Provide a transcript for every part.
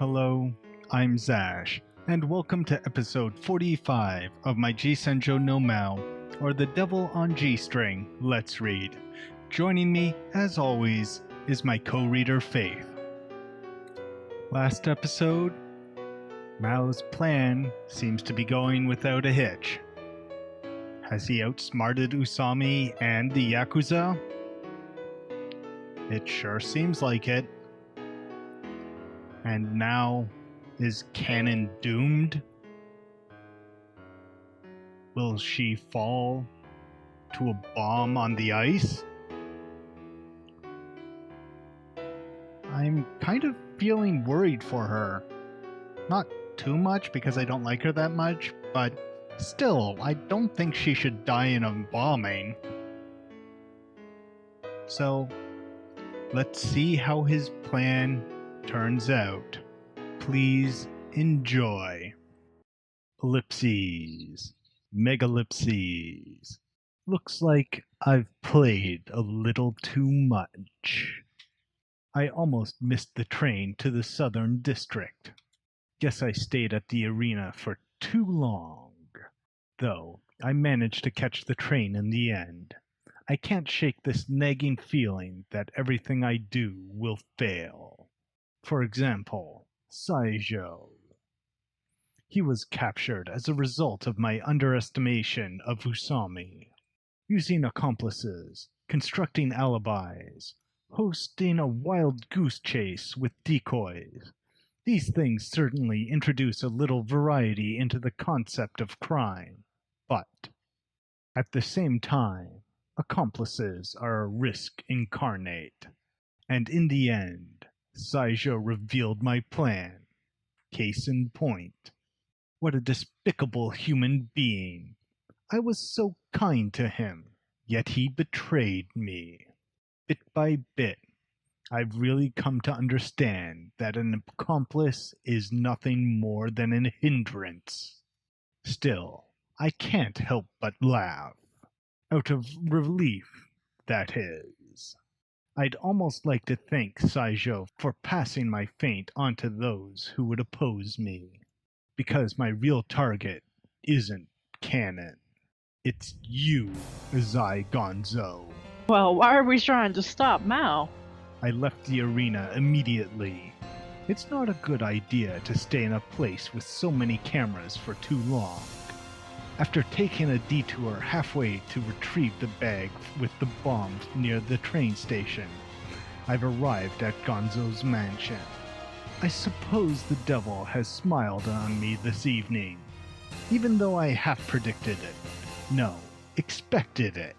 Hello, I'm Zash, and welcome to episode 45 of my G-Senjou no Maou, or The Devil on G-String, Let's Read. Joining me, as always, is my co-reader Faith. Last episode, Mao's plan seems to be going without a hitch. Has he outsmarted Usami and the Yakuza? It sure seems like it. And now, is Canon doomed? Will she fall to a bomb on the ice? I'm kind of feeling worried for her. Not too much because I don't like her that much, but still, I don't think she should die in a bombing. So, let's see how his plan turns out. Please enjoy. Ellipses. Megalipses. Looks like I've played a little too much. I almost missed the train to the Southern District. Guess I stayed at the arena for too long. Though, I managed to catch the train in the end. I can't shake this nagging feeling that everything I do will fail. For example, Senjou. He was captured as a result of my underestimation of Usami. Using accomplices, constructing alibis, hosting a wild goose chase with decoys. These things certainly introduce a little variety into the concept of crime, but at the same time, accomplices are a risk incarnate. And in the end, Senjou revealed my plan. Case in point. What a despicable human being. I was so kind to him, yet he betrayed me. Bit by bit, I've really come to understand that an accomplice is nothing more than a hindrance. Still, I can't help but laugh. Out of relief, that is. I'd almost like to thank Senjou for passing my feint onto those who would oppose me. Because my real target isn't Canon. It's you, Zai Gonzo. Well, why are we trying to stop Maou? I left the arena immediately. It's not a good idea to stay in a place with so many cameras for too long. After taking a detour halfway to retrieve the bag with the bombs near the train station, I've arrived at Gonzo's mansion. I suppose the devil has smiled on me this evening, even though I half predicted it. No, expected it.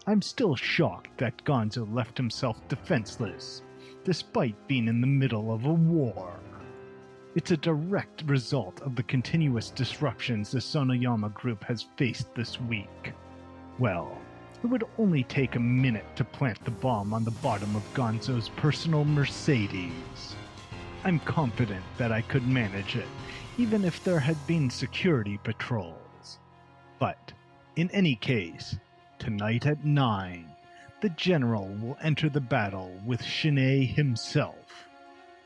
I'm still shocked that Gonzo left himself defenseless, despite being in the middle of a war. It's a direct result of the continuous disruptions the Sonoyama group has faced this week. Well, it would only take a minute to plant the bomb on the bottom of Gonzo's personal Mercedes. I'm confident that I could manage it, even if there had been security patrols. But, in any case, tonight at 9, the General will enter the battle with Shinnei himself.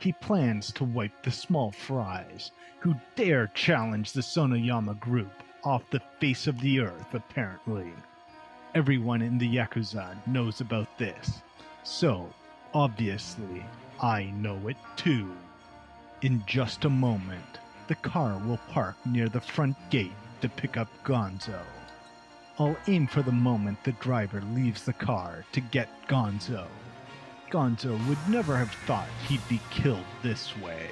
He plans to wipe the small fries who dare challenge the Sonoyama group off the face of the earth, apparently. Everyone in the Yakuza knows about this, so, obviously, I know it too. In just a moment, the car will park near the front gate to pick up Gonzo. I'll aim for the moment the driver leaves the car to get Gonzo. Gonzo would never have thought he'd be killed this way.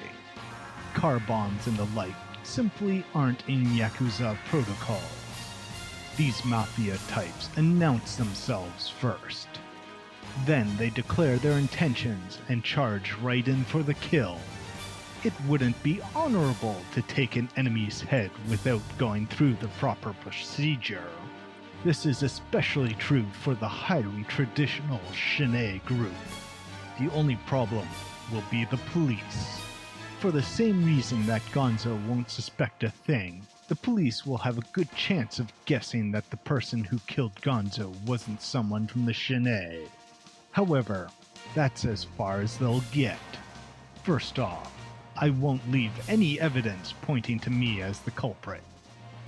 Car bombs and the like simply aren't in Yakuza protocols. These mafia types announce themselves first. Then they declare their intentions and charge right in for the kill. It wouldn't be honorable to take an enemy's head without going through the proper procedure. This is especially true for the highly traditional Shinnei group. The only problem will be the police. For the same reason that Gonzo won't suspect a thing, the police will have a good chance of guessing that the person who killed Gonzo wasn't someone from the Shinnei. However, that's as far as they'll get. First off, I won't leave any evidence pointing to me as the culprit.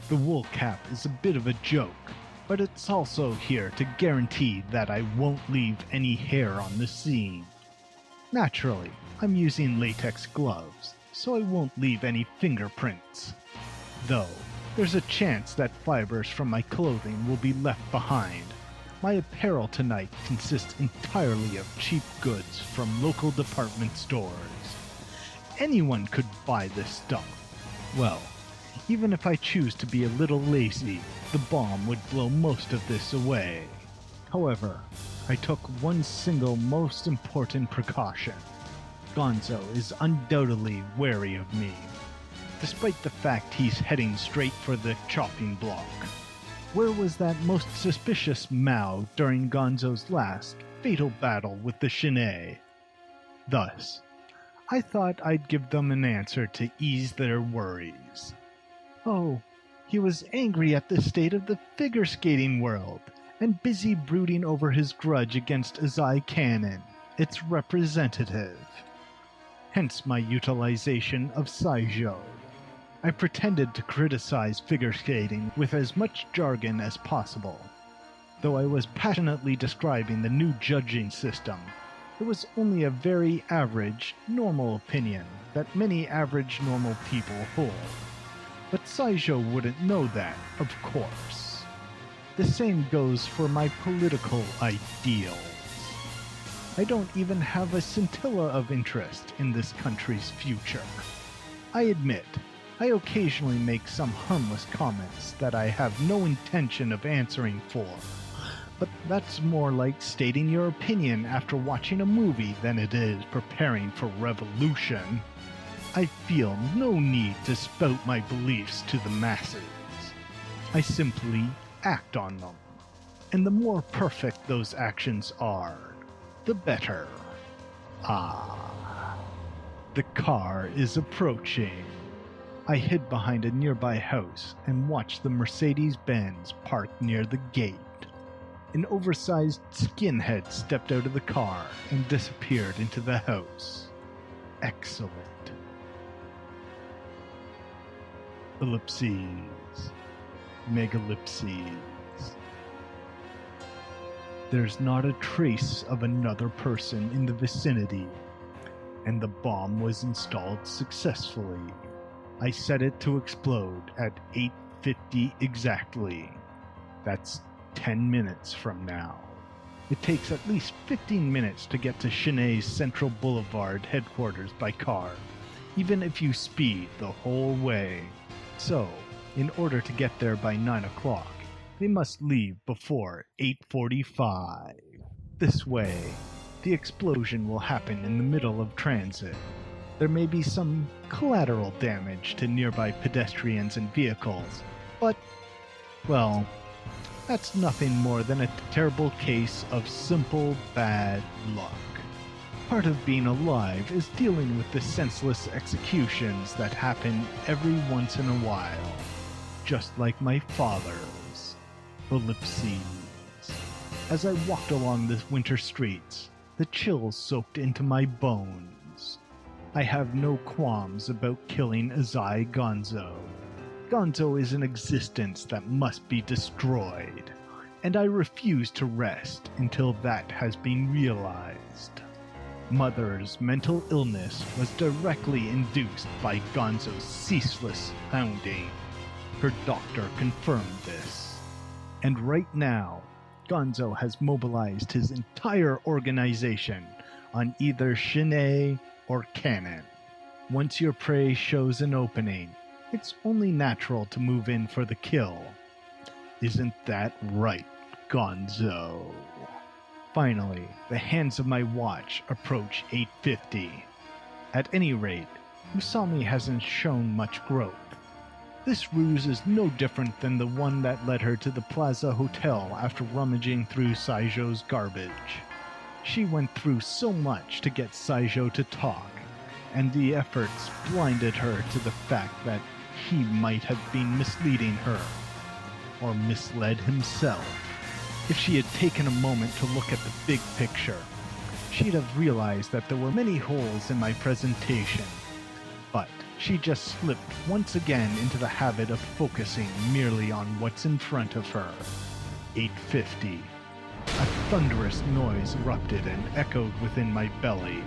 The wool cap is a bit of a joke, but it's also here to guarantee that I won't leave any hair on the scene. Naturally, I'm using latex gloves, so I won't leave any fingerprints. Though, there's a chance that fibers from my clothing will be left behind. My apparel tonight consists entirely of cheap goods from local department stores. Anyone could buy this stuff. Well, even if I choose to be a little lazy, the bomb would blow most of this away. However, I took one single most important precaution. Gonzo is undoubtedly wary of me, despite the fact he's heading straight for the chopping block. Where was that most suspicious Maou during Gonzo's last fatal battle with the Shinnei? Thus, I thought I'd give them an answer to ease their worries. Oh, he was angry at the state of the figure skating world, and busy brooding over his grudge against Azai Cannon, its representative. Hence my utilization of Senjou. I pretended to criticize figure skating with as much jargon as possible. Though I was passionately describing the new judging system, it was only a very average, normal opinion that many average, normal people hold. But Senjou wouldn't know that, of course. The same goes for my political ideals. I don't even have a scintilla of interest in this country's future. I admit, I occasionally make some harmless comments that I have no intention of answering for, but that's more like stating your opinion after watching a movie than it is preparing for revolution. I feel no need to spout my beliefs to the masses. I simply act on them, and the more perfect those actions are, the better. Ah, the car is approaching. I hid behind a nearby house and watched the Mercedes-Benz parked near the gate. An oversized skinhead stepped out of the car and disappeared into the house. Excellent. Ellipses. Megalipses. There's not a trace of another person in the vicinity, and the bomb was installed successfully. I set it to explode at 8:50 exactly. That's 10 minutes from now. It takes at least 15 minutes to get to Shinnei's Central Boulevard headquarters by car, even if you speed the whole way. So, in order to get there by 9 o'clock, they must leave before 8:45. This way, the explosion will happen in the middle of transit. There may be some collateral damage to nearby pedestrians and vehicles, but, well, that's nothing more than a terrible case of simple bad luck. Part of being alive is dealing with the senseless executions that happen every once in a while, just like my father's. Ellipses. As I walked along the winter streets, the chills soaked into my bones. I have no qualms about killing Azai Gonzo. Gonzo is an existence that must be destroyed, and I refuse to rest until that has been realized. Mother's mental illness was directly induced by Gonzo's ceaseless hounding. Her doctor confirmed this. And right now, Gonzo has mobilized his entire organization on either Shinnei or Cannon. Once your prey shows an opening, it's only natural to move in for the kill. Isn't that right, Gonzo? Finally, the hands of my watch approach 8:50. At any rate, Usami hasn't shown much growth. This ruse is no different than the one that led her to the Plaza Hotel after rummaging through Senjou's garbage. She went through so much to get Senjou to talk, and the efforts blinded her to the fact that he might have been misleading her, or misled himself. If she had taken a moment to look at the big picture, she'd have realized that there were many holes in my presentation. But she just slipped once again into the habit of focusing merely on what's in front of her. 8:50. A thunderous noise erupted and echoed within my belly.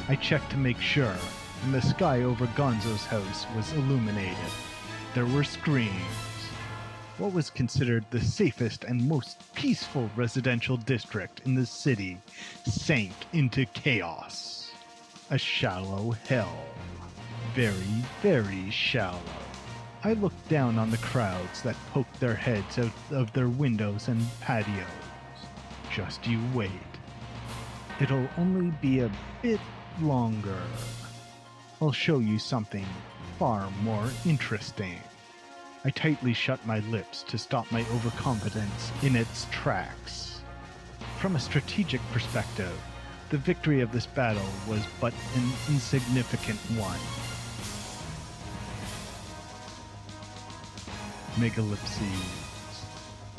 I checked to make sure, and the sky over Gonzo's house was illuminated. There were screams. What was considered the safest and most peaceful residential district in the city sank into chaos. A shallow hell. Very, very shallow. I looked down on the crowds that poked their heads out of their windows and patios. Just you wait. It'll only be a bit longer. I'll show you something far more interesting. I tightly shut my lips to stop my overconfidence in its tracks. From a strategic perspective, the victory of this battle was but an insignificant one. Megalipses.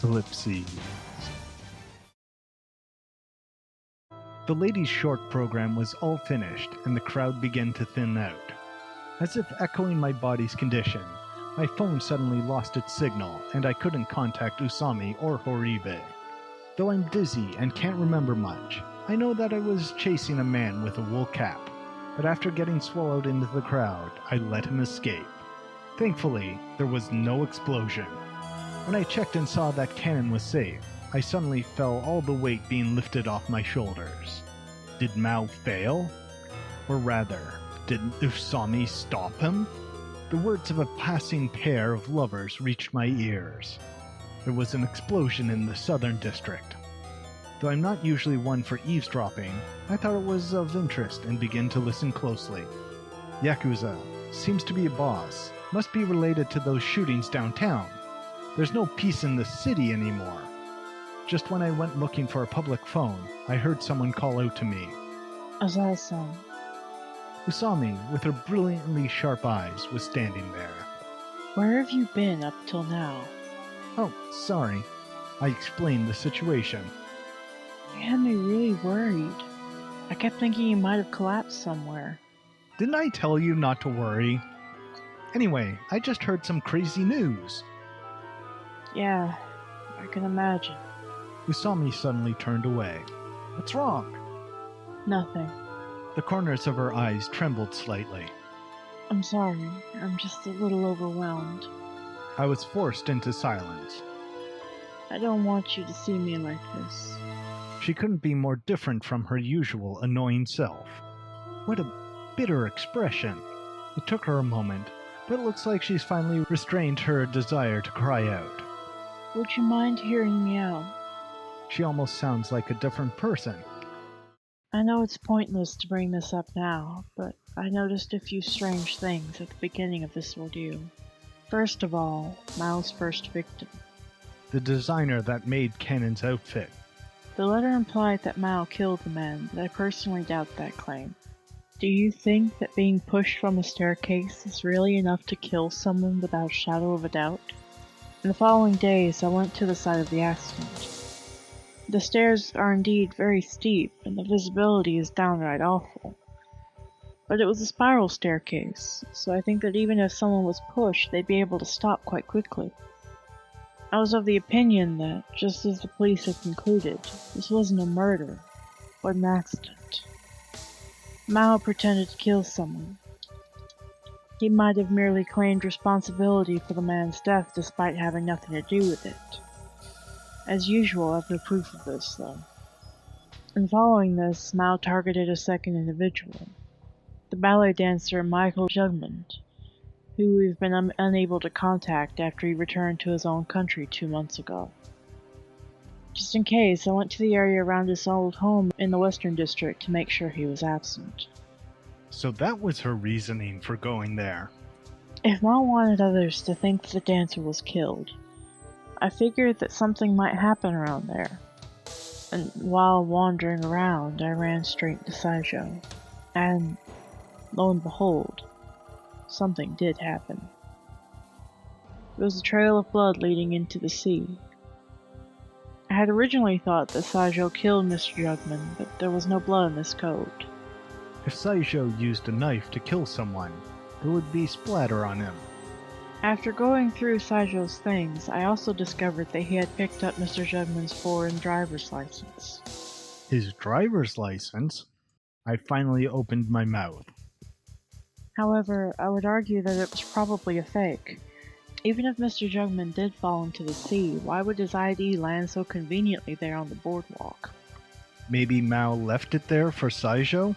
Ellipses. The ladies' short program was all finished, and the crowd began to thin out. As if echoing my body's condition, my phone suddenly lost its signal, and I couldn't contact Usami or Horibe. Though I'm dizzy and can't remember much, I know that I was chasing a man with a wool cap, but after getting swallowed into the crowd, I let him escape. Thankfully, there was no explosion. When I checked and saw that cannon was safe, I suddenly felt all the weight being lifted off my shoulders. Did Maou fail? Or rather, did Usami stop him? The words of a passing pair of lovers reached my ears. There was an explosion in the southern district. Though I'm not usually one for eavesdropping, I thought it was of interest and began to listen closely. Yakuza seems to be a boss. Must be related to those shootings downtown. There's no peace in the city anymore. Just when I went looking for a public phone, I heard someone call out to me. Azai-san. Usami, with her brilliantly sharp eyes, was standing there. Where have you been up till now? Oh, sorry. I explained the situation. You had me really worried. I kept thinking you might have collapsed somewhere. Didn't I tell you not to worry? Anyway, I just heard some crazy news. Yeah, I can imagine. Usami suddenly turned away. What's wrong? Nothing. The corners of her eyes trembled slightly. I'm sorry. I'm just a little overwhelmed. I was forced into silence. I don't want you to see me like this. She couldn't be more different from her usual annoying self. What a bitter expression. It took her a moment, but it looks like she's finally restrained her desire to cry out. Would you mind hearing me out? She almost sounds like a different person. I know it's pointless to bring this up now, but I noticed a few strange things at the beginning of this ordeal. First of all, Mao's first victim. The designer that made Kennen's outfit. The letter implied that Maou killed the man, but I personally doubt that claim. Do you think that being pushed from a staircase is really enough to kill someone without a shadow of a doubt? In the following days, I went to the site of the accident. The stairs are indeed very steep, and the visibility is downright awful. But it was a spiral staircase, so I think that even if someone was pushed, they'd be able to stop quite quickly. I was of the opinion that, just as the police had concluded, this wasn't a murder, but an accident. Maou pretended to kill someone. He might have merely claimed responsibility for the man's death despite having nothing to do with it. As usual, I have no proof of this, though. In following this, Maou targeted a second individual, the ballet dancer Michael Jugmund, who we've been unable to contact after he returned to his own country 2 months ago. Just in case, I went to the area around his old home in the Western District to make sure he was absent. So that was her reasoning for going there. If Maou wanted others to think that the dancer was killed, I figured that something might happen around there. And while wandering around, I ran straight into Saijou. And, lo and behold, something did happen. There was a trail of blood leading into the sea. I had originally thought that Saijou killed Mr. Jugman, but there was no blood in this code. If Saijou used a knife to kill someone, There would be splatter on him. After going through Saijou's things, I also discovered that he had picked up Mr. Jugman's foreign driver's license. His driver's license? I finally opened my mouth. However, I would argue that it was probably a fake. Even if Mr. Jugman did fall into the sea, why would his ID land so conveniently there on the boardwalk? Maybe Mao left it there for Saijou?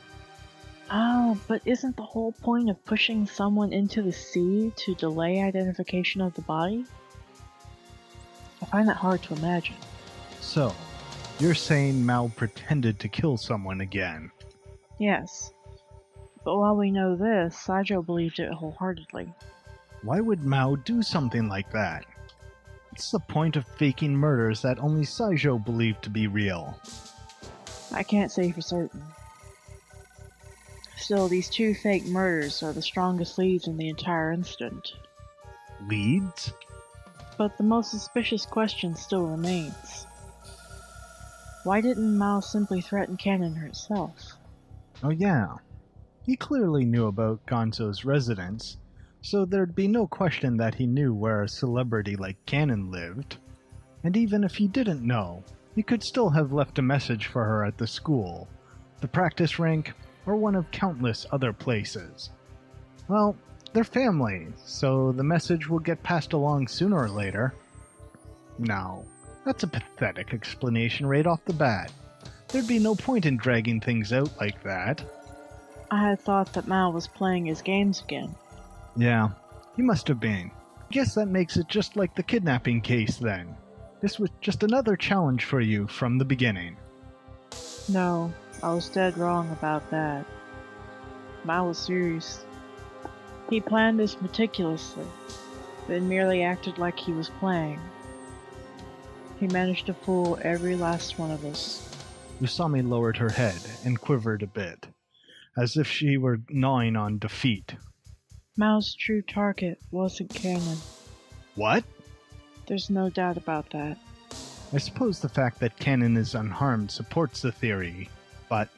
Oh, but isn't the whole point of pushing someone into the sea to delay identification of the body? I find that hard to imagine. So, you're saying Mao pretended to kill someone again? Yes. But while we know this, Saijou believed it wholeheartedly. Why would Mao do something like that? What's the point of faking murders that only Saijou believed to be real? I can't say for certain. Still, these two fake murders are the strongest leads in the entire incident. Leads? But the most suspicious question still remains. Why didn't Mao simply threaten Cannon herself? Oh yeah. He clearly knew about Gonzo's residence, so there'd be no question that he knew where a celebrity like Cannon lived. And even if he didn't know, he could still have left a message for her at the school, the practice rink, or one of countless other places. Well, they're family, so the message will get passed along sooner or later. No, that's a pathetic explanation right off the bat. There'd be no point in dragging things out like that. I had thought that Mao was playing his games again. Yeah, he must have been. Guess that makes it just like the kidnapping case then. This was just another challenge for you from the beginning. No, I was dead wrong about that. Mao was serious. He planned this meticulously, then merely acted like he was playing. He managed to fool every last one of us. Usami lowered her head and quivered a bit, as if she were gnawing on defeat. Mao's true target wasn't Cannon. What? There's no doubt about that. I suppose the fact that Cannon is unharmed supports the theory, but...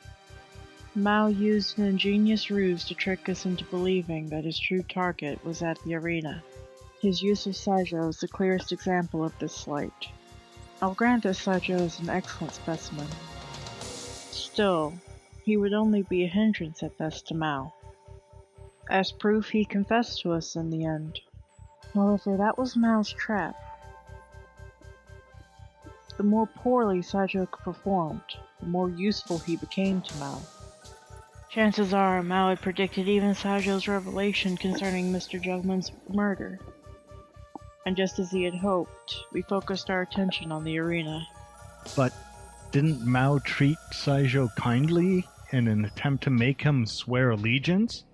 Mao used an ingenious ruse to trick us into believing that his true target was at the arena. His use of Saijou is the clearest example of this slight. I'll grant that Saijou is an excellent specimen. Still, he would only be a hindrance at best to Mao. As proof, he confessed to us in the end. However, that was Mao's trap. The more poorly Saijou performed, the more useful he became to Mao. Chances are Mao had predicted even Saijou's revelation concerning Mr. Jugman's murder. And just as he had hoped, we focused our attention on the arena. But didn't Mao treat Saijou kindly in an attempt to make him swear allegiance?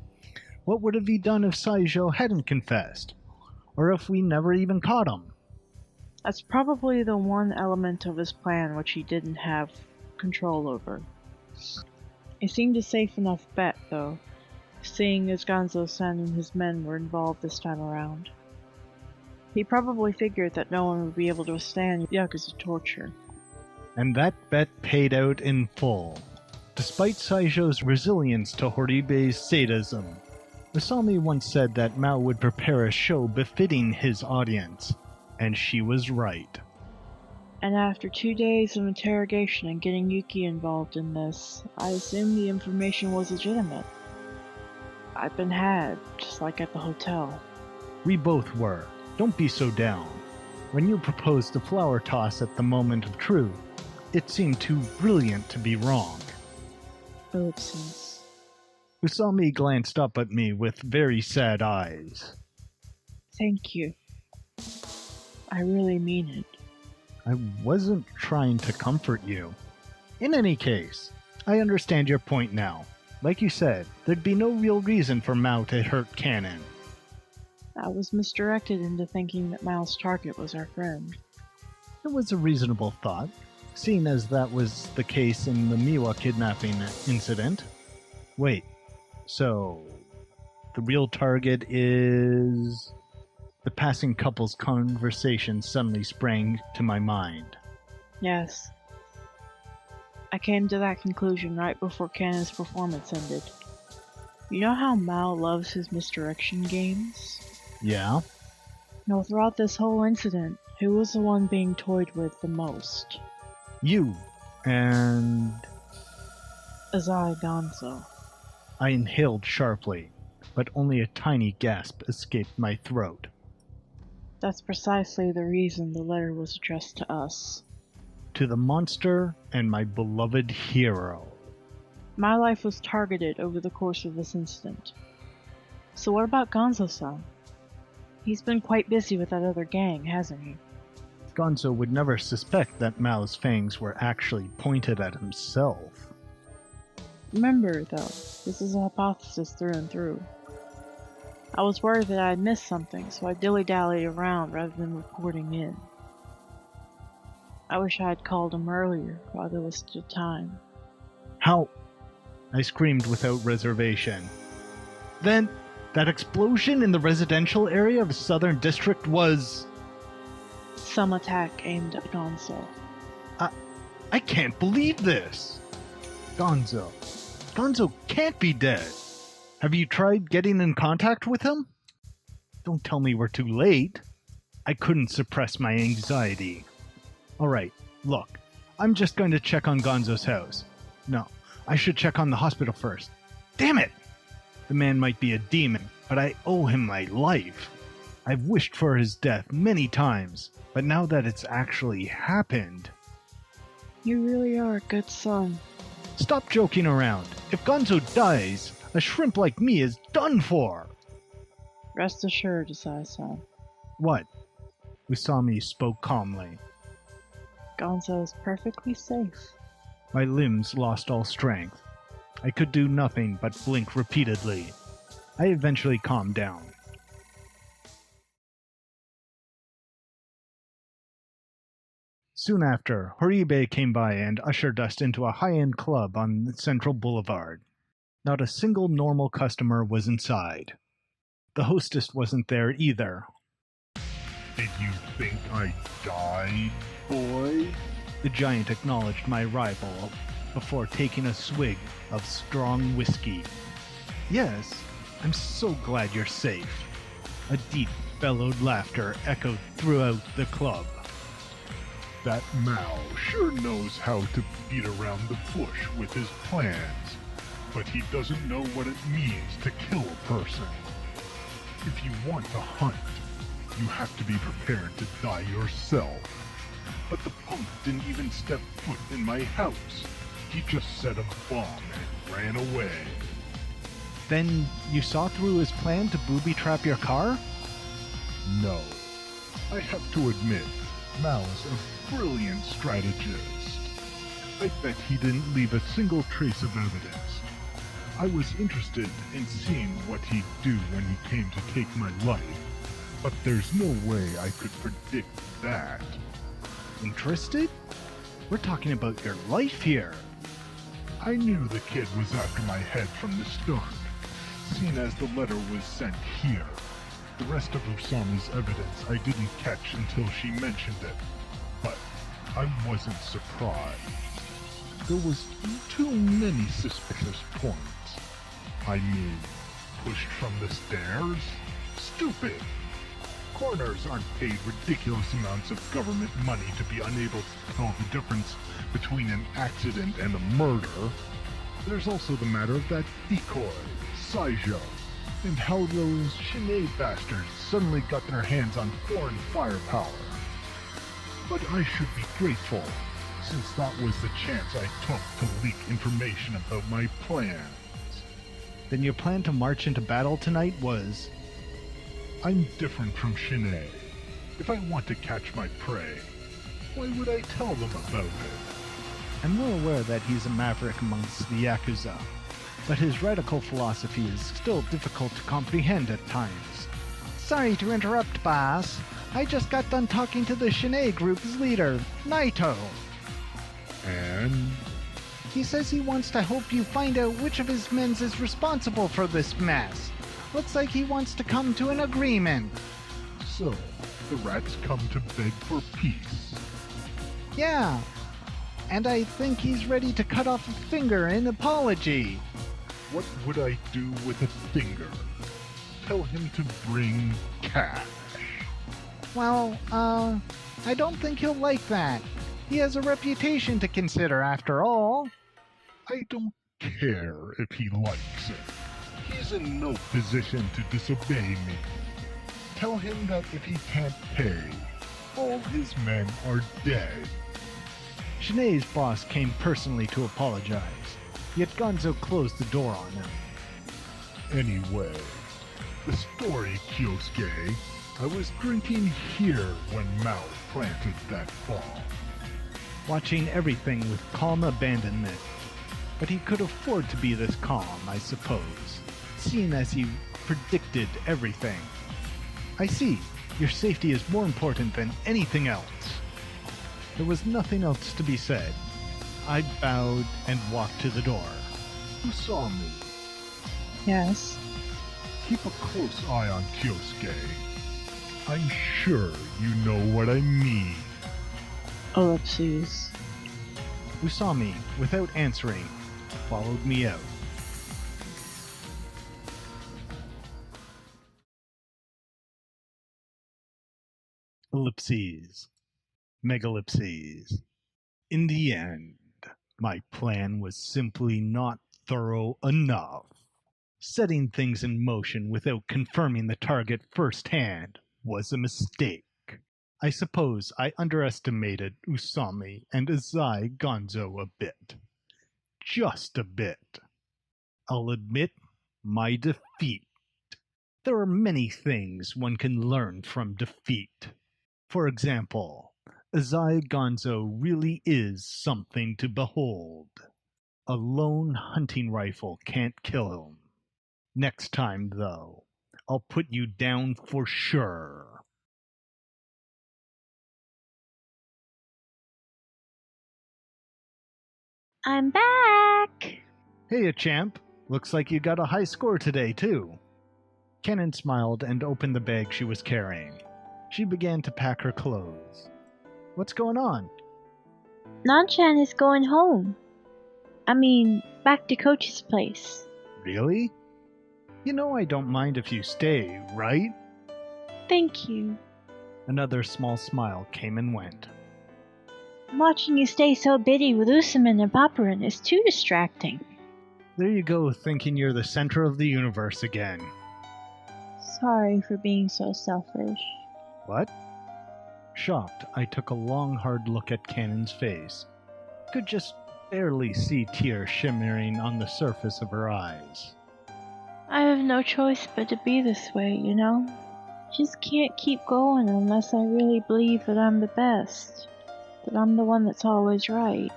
What would have he done if Saijou hadn't confessed? Or if we never even caught him? That's probably the one element of his plan which he didn't have control over. It seemed a safe enough bet, though, seeing as Gonzo-san and his men were involved this time around. He probably figured that no one would be able to withstand Yakuza torture. And that bet paid out in full. Despite Saijou's resilience to Horibei's sadism, Usami once said that Mao would prepare a show befitting his audience, and she was right. And after 2 days of interrogation and getting Yuki involved in this, I assumed the information was legitimate. I've been had, just like at the hotel. We both were. Don't be so down. When you proposed the flower toss at the moment of truth, it seemed too brilliant to be wrong. Ellipses. Usami glanced up at me with very sad eyes. Thank you. I really mean it. I wasn't trying to comfort you. In any case, I understand your point now. Like you said, there'd be no real reason for Mao to hurt Cannon. I was misdirected into thinking that Mao's target was our friend. It was a reasonable thought, seeing as that was the case in the Miwa kidnapping incident. Wait, so the real target is... The passing couple's conversation suddenly sprang to my mind. Yes. I came to that conclusion right before Cannon's performance ended. You know how Mao loves his misdirection games? Yeah? Now, throughout this whole incident, who was the one being toyed with the most? You. And... Azai Gonzo. I inhaled sharply, but only a tiny gasp escaped my throat. That's precisely the reason the letter was addressed to us. To the monster and my beloved hero. My life was targeted over the course of this incident. So what about Gonzo-san? He's been quite busy with that other gang, hasn't he? Gonzo would never suspect that Mao's fangs were actually pointed at himself. Remember, though, this is a hypothesis through and through. I was worried that I had missed something, so I dilly-dallied around rather than reporting in. I wish I had called him earlier while there was still time. How? I screamed without reservation. Then, that explosion in the residential area of Southern District was... Some attack aimed at Gonzo. I can't believe this! Gonzo. Gonzo can't be dead! Have you tried getting in contact with him? Don't tell me we're too late. I couldn't suppress my anxiety. Alright, look. I'm just going to check on Gonzo's house. No, I should check on the hospital first. Damn it! The man might be a demon, but I owe him my life. I've wished for his death many times, but now that it's actually happened... You really are a good son. Stop joking around. If Gonzo dies, a shrimp like me is done for. Rest assured, Azai-san. What? Usami spoke calmly. Gonzo is perfectly safe. My limbs lost all strength. I could do nothing but blink repeatedly. I eventually calmed down. Soon after, Horibe came by and ushered us into a high-end club on Central Boulevard. Not a single normal customer was inside. The hostess wasn't there either. Did you think I died, boy? The giant acknowledged my arrival before taking a swig of strong whiskey. Yes, I'm so glad you're safe. A deep, bellowed laughter echoed throughout the club. That Mao sure knows how to beat around the bush with his plans, but he doesn't know what it means to kill a person. If you want to hunt, you have to be prepared to die yourself. But the punk didn't even step foot in my house. He just set a bomb and ran away. Then you saw through his plan to booby-trap your car? No. I have to admit, Mao's a brilliant strategist. I bet he didn't leave a single trace of evidence. I was interested in seeing what he'd do when he came to take my life, but there's no way I could predict that. Interested? We're talking about your life here. I knew the kid was after my head from the start, seeing as the letter was sent here. The rest of Usami's evidence I didn't catch until she mentioned it, but I wasn't surprised. There was too many suspicious points. I mean, pushed from the stairs? Stupid! Coroners aren't paid ridiculous amounts of government money to be unable to tell the difference between an accident and a murder. There's also the matter of that decoy, Seijou, and how those Shinei bastards suddenly got their hands on foreign firepower. But I should be grateful, since that was the chance I took to leak information about my plans. Then your plan to march into battle tonight was... I'm different from Shinei. If I want to catch my prey, why would I tell them about it? I'm well aware that he's a maverick amongst the Yakuza, but his radical philosophy is still difficult to comprehend at times. Sorry to interrupt, boss. I just got done talking to the Shinei group's leader, Naito. And? He says he wants to help you find out which of his men is responsible for this mess. Looks like he wants to come to an agreement. So, the rats come to beg for peace. Yeah, and I think he's ready to cut off a finger in apology. What would I do with a finger? Tell him to bring cash. Well, I don't think he'll like that. He has a reputation to consider after all. I don't care if he likes it. He's in no position to disobey me. Tell him that if he can't pay, all his men are dead. Shanae's boss came personally to apologize, yet Gonzo closed the door on him. Anyway, the story, Kyousuke. I was drinking here when Maou planted that bomb. Watching everything with calm abandonment. But he could afford to be this calm, I suppose, seeing as he predicted everything. I see. Your safety is more important than anything else. There was nothing else to be said. I bowed and walked to the door. Usami, Yes. keep a close eye on Kyousuke. I'm sure you know what I mean. Ellipses. Usami, without answering, followed me out. Ellipses. Megalipses. In the end, my plan was simply not thorough enough. Setting things in motion without confirming the target firsthand was a mistake. I suppose I underestimated Usami and Izai Gonzo a bit. Just a bit. I'll admit my defeat. There are many things one can learn from defeat. For example, Izai Gonzo really is something to behold. A lone hunting rifle can't kill him. Next time, though, I'll put you down for sure. I'm back! Hey, champ. Looks like you got a high score today, too. Kennen smiled and opened the bag she was carrying. She began to pack her clothes. What's going on? Nanchan is going home. I mean, back to Coach's place. Really? You know I don't mind if you stay, right? Thank you. Another small smile came and went. Watching you stay so busy with Usamin and Paparin is too distracting. There you go, thinking you're the center of the universe again. Sorry for being so selfish. What? Shocked, I took a long, hard look at Cannon's face. Could just barely see tears shimmering on the surface of her eyes. I have no choice but to be this way, you know? Just can't keep going unless I really believe that I'm the best. That I'm the one that's always right.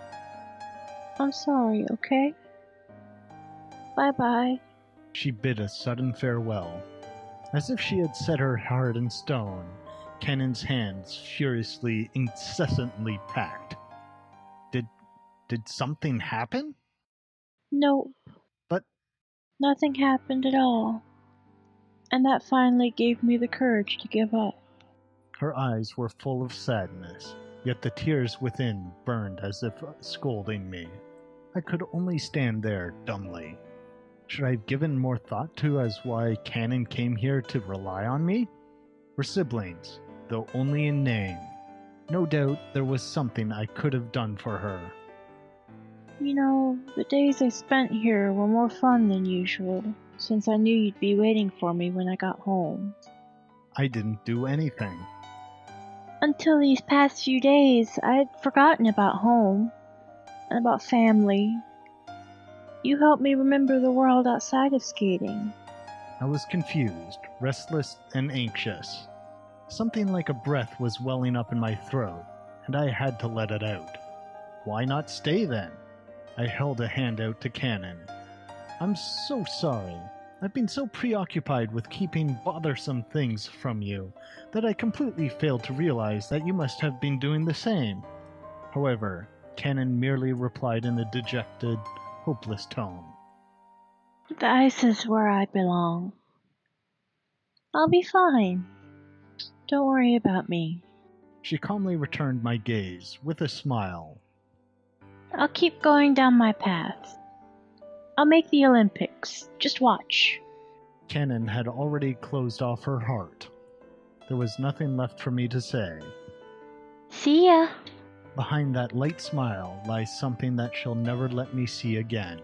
I'm sorry, okay? Bye-bye. She bid a sudden farewell. As if she had set her heart in stone, Cannon's hands furiously, incessantly packed. Did something happen? Nope. But Nothing happened at all. And that finally gave me the courage to give up. her eyes were full of sadness, yet the tears within burned as if scolding me. I could only stand there dumbly. Should I have given more thought to as why Cannon came here to rely on me? We're siblings, though only in name. No doubt there was something I could have done for her. You know, the days I spent here were more fun than usual, since I knew you'd be waiting for me when I got home. I didn't do anything. Until these past few days, I'd forgotten about home, and about family. You helped me remember the world outside of skating. I was confused, restless, and anxious. Something like a breath was welling up in my throat, and I had to let it out. Why not stay then? I held a hand out to Cannon. I'm so sorry. I've been so preoccupied with keeping bothersome things from you that I completely failed to realize that you must have been doing the same. However, Cannon merely replied in a dejected, hopeless tone. The ice is where I belong. I'll be fine. Don't worry about me. She calmly returned my gaze with a smile. I'll keep going down my path. I'll make the Olympics. Just watch. Cannon had already closed off her heart. There was nothing left for me to say. See ya. Behind that light smile lies something that she'll never let me see again.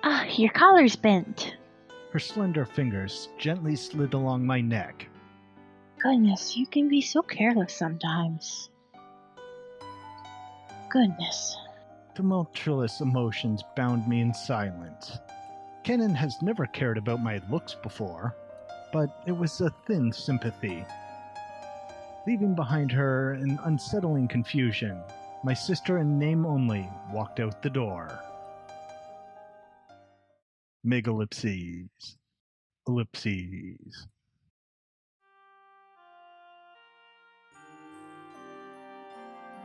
Ah, your collar's bent. Her slender fingers gently slid along my neck. Goodness, you can be so careless sometimes. Goodness. Tumultuous emotions bound me in silence. Cannon has never cared about my looks before, but it was a thin sympathy. Leaving behind her an unsettling confusion, my sister in name only walked out the door. Megalipses. Ellipses.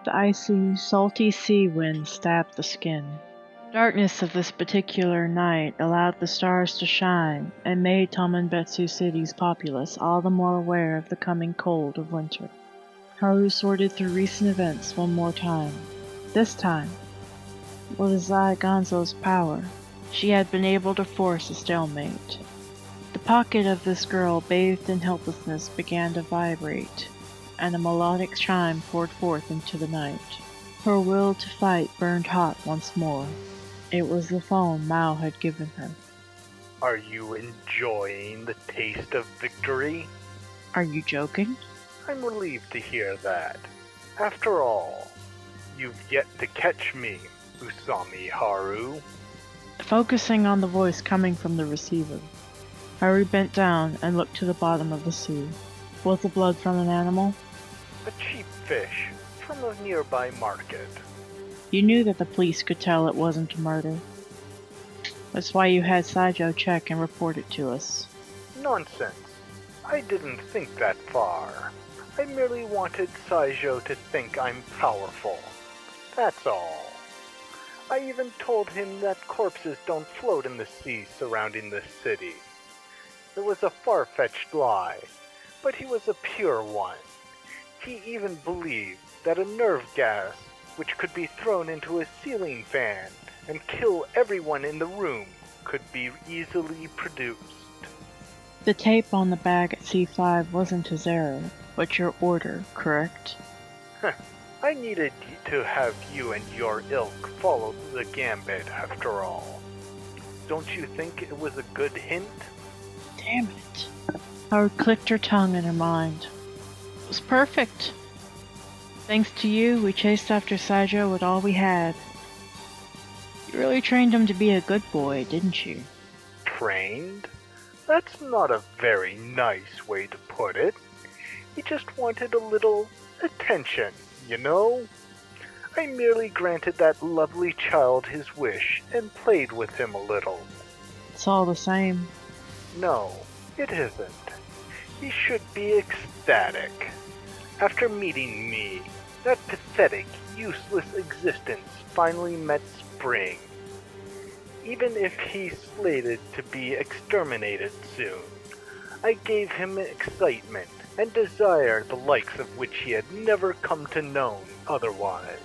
The icy, salty sea wind stabbed the skin. Darkness of this particular night allowed the stars to shine and made Tomenbetsu City's populace all the more aware of the coming cold of winter. Haru sorted through recent events one more time. This time, with Zai Gonzo's power, she had been able to force a stalemate. The pocket of this girl bathed in helplessness began to vibrate, and a melodic chime poured forth into the night. Her will to fight burned hot once more. It was the phone Maou had given her. Are you enjoying the taste of victory? Are you joking? I'm relieved to hear that. After all, you've yet to catch me, Usami Haru. Focusing on the voice coming from the receiver, Haru bent down and looked to the bottom of the sea. Was the blood from an animal? A cheap fish from a nearby market. You knew that the police could tell it wasn't a murder. That's why you had Saijo check and report it to us. Nonsense. I didn't think that far. I merely wanted Saijo to think I'm powerful. That's all. I even told him that corpses don't float in the sea surrounding this city. It was a far-fetched lie, but he was a pure one. He even believed that a nerve gas, which could be thrown into a ceiling fan and kill everyone in the room, could be easily produced. The tape on the bag at C5 wasn't his error, but your order, correct? I needed to have you and your ilk follow the gambit after all. Don't you think it was a good hint? Damn it. Howard clicked her tongue in her mind. It was perfect. Thanks to you, we chased after Saijo with all we had. You really trained him to be a good boy, didn't you? Trained? That's not a very nice way to put it. He just wanted a little attention, you know? I merely granted that lovely child his wish and played with him a little. It's all the same. No, it isn't. He should be ecstatic. After meeting me, that pathetic, useless existence finally met spring. Even if he's slated to be exterminated soon, I gave him excitement and desire the likes of which he had never come to know otherwise.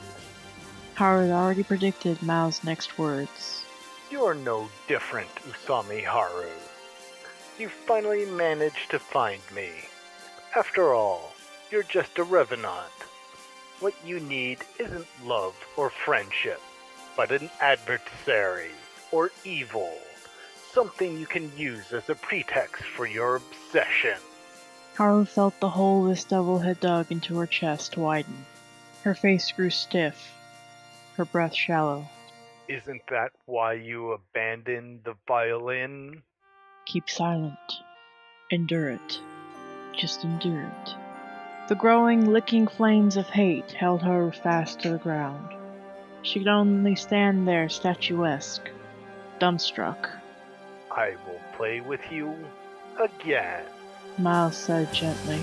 Howard already predicted Mao's next words. You're no different, Usami Haru. You finally managed to find me. After all, you're just a revenant. What you need isn't love or friendship, but an adversary or evil. Something you can use as a pretext for your obsession. Haru felt the hole this devil had dug into her chest widen. Her face grew stiff, her breath shallow. Isn't that why you abandoned the violin? Keep silent. Endure it. Just endure it. The growing, licking flames of hate held her fast to the ground. She could only stand there statuesque, dumbstruck. I will play with you again. Maous said gently.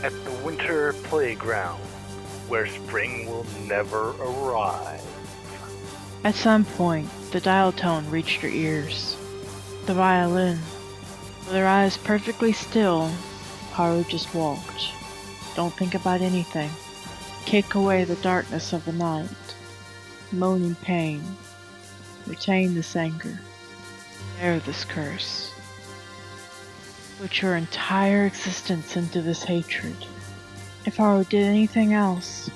At the winter playground, where spring will never arrive. At some point, the dial tone reached her ears. The violin. With her eyes perfectly still, Haru just walked. Don't think about anything. Kick away the darkness of the night. Moaning pain. Retain this anger. Bear this curse. Put your entire existence into this hatred. If Haru did anything else,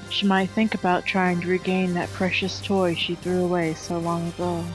she might think about trying to regain that precious toy she threw away so long ago.